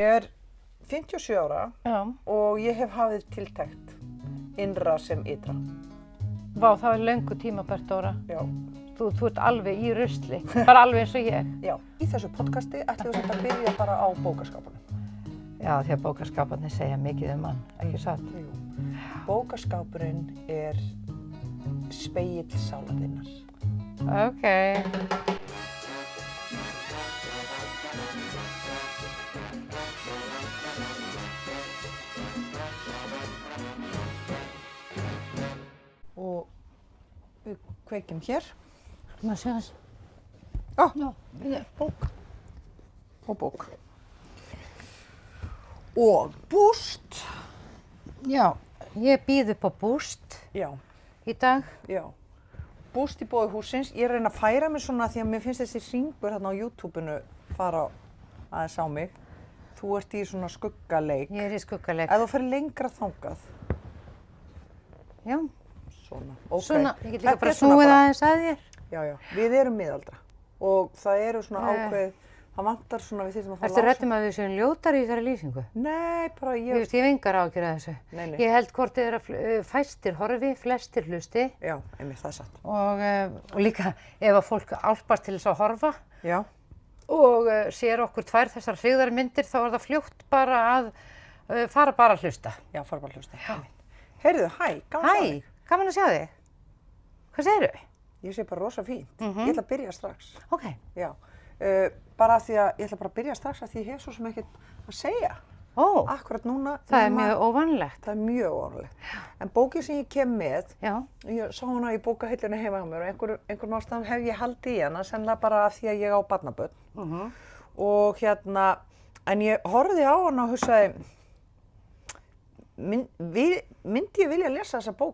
Ég 57 ára Já. og ég hef hafið tiltekt innra sem ytra. Vá, það löngu tímabært, Dóra. Já. Þú ert alveg í rusli, bara alveg eins og ég. Já. Í þessu podcasti ætlum við að byrja bara á bókaskápunum. Já, því að bókaskáparnir segja mikið mann, ekki satt? Jú. Bókaskápurinn spegill sálar þinnar. Ókei. Og við kveikjum hér. Má sjá þess. Já, bók. og bók. Og búst. Já, ég býð upp á búst Já, í dag. já. Búst í boði hússins. Ég reyna að færa mig svona því að mér finnst þessi hringur þarna á YouTube-unu fara aðeins á mig. Þú ert í svona skuggaleik. Ég í skuggaleik. Ef þú fer lengra þangað. Já, Svona, ok. svona, ég get líka Þetta bara er svona snúið aðeins að þér. Já, já. Við erum miðaldra og það eru svona ákveð, það vantar svona við þyrftum að fá Ertu hrædd að við séum ljótar í þessari lýsingu? Nei, bara Ég veist, ég hef engar áhyggjur af þessu. Nei, nei. Ég held hvort þið er að fæstir horfi, flestir hlusti Já, einmitt, það er satt. og líka ef að fólk álpast til þess að horfa Já, og sér okkur tvær þessar hryggðarmyndir þá er það fljótt bara að fara bara að hlusta. já, fara bara að hlusta. Einmitt. Heyrðu, hæ, gaman að sjá Hæ, þig. gaman að sjá þig. Hvað segirðu? Ég sé bara rosa fínt. Ég ætla að byrja strax. Ok. Já, bara af því að ég ætla bara að byrja strax af því ég hef svo sem ekkert að segja. Ó, Akkurat núna. það er nema- mjög óvanlegt. Það er mjög óvanlegt. En bókin sem ég kem með, Já, ég sá hana í bókahillunni heima á mér og einhverjum ástæðum hef ég haldið í hana, sennilega bara af því að ég á barnabörn. Og en ég horfði á hana og hugsaði, myndi ég vilja lesa þessa bók